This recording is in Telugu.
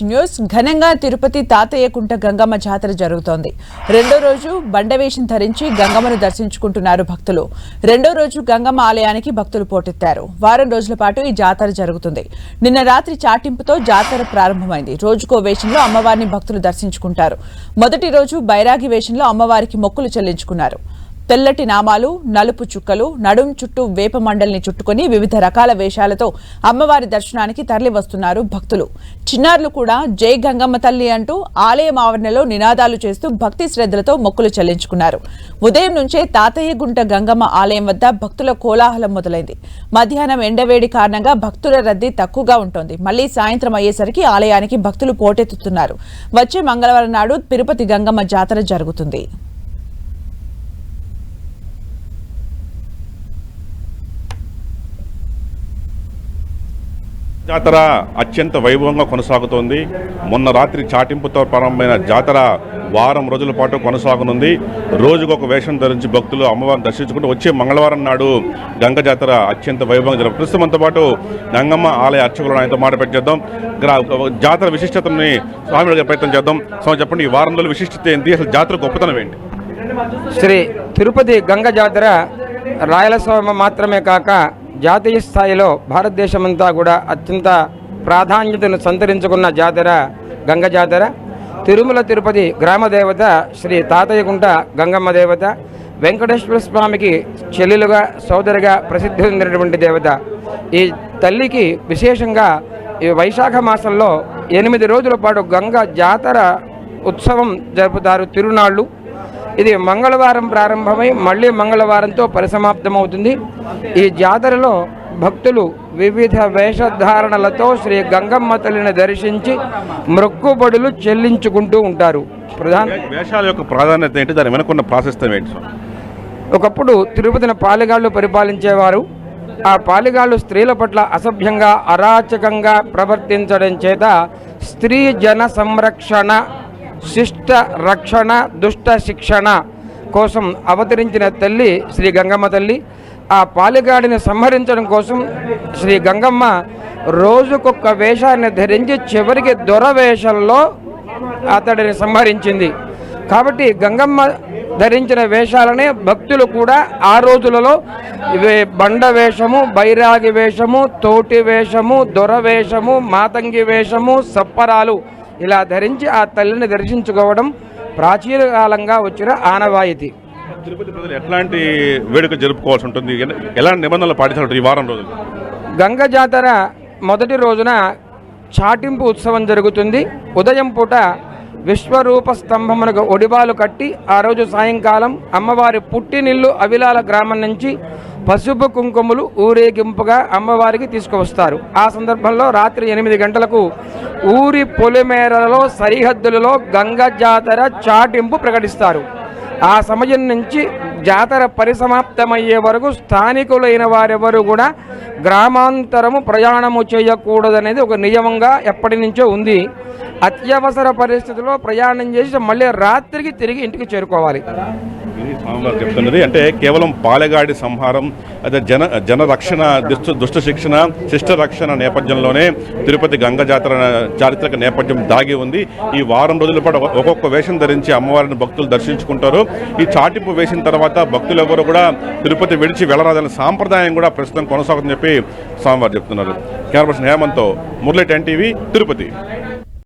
న్యూస్ ఘనంగా తిరుపతి తాతయ్యకుంట గంగమ్మ జాతర జరుగుతోంది. రెండో రోజు బండవేషం ధరించి గంగమ్మను దర్శించుకుంటున్నారు భక్తులు. రెండో రోజు గంగమ్మ ఆలయానికి భక్తులు పోటెత్తారు. వారం రోజుల పాటు ఈ జాతర జరుగుతుంది. నిన్న రాత్రి చాటింపుతో జాతర ప్రారంభమైంది. రోజుకో వేషంలో అమ్మవారిని భక్తులు దర్శించుకుంటారు. మొదటి రోజు బైరాగి వేషంలో అమ్మవారికి మొక్కులు చెల్లించుకున్నారు. తెల్లటి నామాలు, నలుపు చుక్కలు, నడుం చుట్టూ వేప మండలిని చుట్టుకుని వివిధ రకాల వేషాలతో అమ్మవారి దర్శనానికి తరలి వస్తున్నారు భక్తులు. చిన్నారులు కూడా జై గంగమ్మ తల్లి అంటూ ఆలయం ఆవరణలో నినాదాలు చేస్తూ భక్తి శ్రద్ధలతో మొక్కులు చెల్లించుకున్నారు. ఉదయం నుంచే తాతయ్యగుంట గంగమ్మ ఆలయం వద్ద భక్తుల కోలాహలం మొదలైంది. మధ్యాహ్నం ఎండవేడి కారణంగా భక్తుల రద్దీ తక్కువగా ఉంటోంది. మళ్లీ సాయంత్రం అయ్యేసరికి ఆలయానికి భక్తులు పోటెత్తుతున్నారు. వచ్చే మంగళవారం నాడు తిరుపతి గంగమ్మ జాతర జరుగుతుంది. జాతర అత్యంత వైభవంగా కొనసాగుతోంది. మొన్న రాత్రి చాటింపుతో ప్రారంభమైన జాతర వారం రోజుల పాటు కొనసాగనుంది. రోజుకొక వేషం ధరించి భక్తులు అమ్మవారిని దర్శించుకుంటూ వచ్చే మంగళవారం నాడు గంగ జాతర అత్యంత వైభవంగా జరుగుతుంది. ప్రస్తుతంతో పాటు గంగమ్మ ఆలయ అర్చకులను ఆయనతో మాట్లాడిద్దాం. జాతర విశిష్టతని స్వామి అడిగే ప్రయత్నం చేద్దాం. స్వామి చెప్పండి, ఈ వారం రోజుల విశిష్టత ఏంటి, అసలు జాతర గొప్పతనం ఏంటి? శ్రీ తిరుపతి గంగ జాతర రాయలసీమ మాత్రమే కాక జాతీయ స్థాయిలో భారతదేశమంతా కూడా అత్యంత ప్రాధాన్యతను సంతరించుకున్న జాతర గంగ జాతర. తిరుమల తిరుపతి గ్రామదేవత శ్రీ తాతయ్యకుంట గంగమ్మ దేవత, వెంకటేశ్వర స్వామికి చెల్లెలుగా సోదరిగా ప్రసిద్ధి చెందినటువంటి దేవత. ఈ తల్లికి విశేషంగా ఈ వైశాఖ మాసంలో 8 రోజుల పాటు గంగ జాతర ఉత్సవం జరుపుతారు. తిరునాళ్ళు ఇది మంగళవారం ప్రారంభమై మళ్ళీ మంగళవారంతో పరిసమాప్తమవుతుంది. ఈ జాతరలో భక్తులు వివిధ వేషధారణలతో శ్రీ గంగమ్మ తల్లిని దర్శించి మొక్కుబడులు చెల్లించుకుంటూ ఉంటారు. వేషాల యొక్క ప్రాధాన్యత ఏంటి, దాని వెనుకున్న ప్రాశస్త్యం ఏంటి? ఒకప్పుడు తిరుపతిని పాలిగాళ్లు పరిపాలించేవారు. ఆ పాలిగాళ్లు స్త్రీల పట్ల అసభ్యంగా అరాచకంగా ప్రవర్తించడం చేత స్త్రీ జన సంరక్షణ, శిష్ట రక్షణ, దుష్ట శిక్షణ కోసం అవతరించిన తల్లి శ్రీ గంగమ్మ తల్లి. ఆ పాలిగాడిని సంహరించడం కోసం శ్రీ గంగమ్మ రోజుకొక్క వేషాన్ని ధరించి చివరికి దొరవేషంలో అతడిని సంహరించింది. కాబట్టి గంగమ్మ ధరించిన వేషాలనే భక్తులు కూడా ఆ రోజులలో బండ వేషము, బైరాగి వేషము, తోటి వేషము, దొరవేషము, మాతంగి వేషము, సప్పరాలు ఇలా ధరించి ఆ తల్లిని దర్శించుకోవడం ప్రాచీన కాలంగా వచ్చిన ఆనవాయితీ. తిరుపతి ప్రజలు ఎట్లాంటి వేడుక జరుపుకోవాల్సి ఉంటుంది, ఎలాంటి నిబంధనలు పాటించాలి ఈ వారం రోజులు? గంగ జాతర మొదటి రోజున చాటింపు ఉత్సవం జరుగుతుంది. ఉదయం పూట విశ్వరూప స్తంభమునకు ఒడిబాలు కట్టి ఆ రోజు సాయంకాలం అమ్మవారి పుట్టినిల్లు అవిలాల గ్రామం నుంచి పసుపు కుంకుమలు ఊరేగింపుగా అమ్మవారికి తీసుకువస్తారు. ఆ సందర్భంలో రాత్రి 8 గంటలకు ఊరి పొలిమేరలలో సరిహద్దులలో గంగ జాతర చాటింపు ప్రకటిస్తారు. ఆ సమయం నుంచి జాతర పరిసమాప్తమయ్యే వరకు స్థానికులైన వారెవరు కూడా గ్రామాంతరము ప్రయాణము చేయకూడదనేది ఒక నియమంగా ఎప్పటి నుంచో ఉంది. అత్యవసర పరిస్థితుల్లో ప్రయాణం చేసి మళ్ళీ రాత్రికి తిరిగి ఇంటికి చేరుకోవాలి. స్వామివారు చెప్తున్నది అంటే కేవలం పాలెగాడి సంహారం, అదే జన రక్షణ, దుష్ట శిక్షణ, శిష్ట రక్షణ నేపథ్యంలోనే తిరుపతి గంగ జాతర చారిత్రక నేపథ్యం దాగి ఉంది. ఈ వారం రోజుల పాటు ఒక్కొక్క వేషం ధరించి అమ్మవారిని భక్తులు దర్శించుకుంటారు. ఈ చాటింపు వేసిన తర్వాత భక్తులు ఎవరు కూడా తిరుపతి విడిచి వెళ్ళరాదనే సాంప్రదాయం కూడా ప్రస్తుతం కొనసాగుతుందని చెప్పి స్వామివారు చెప్తున్నారు. కెమెరా పర్సన్ హేమంత్తో మురళి, 10 టీవీ, తిరుపతి.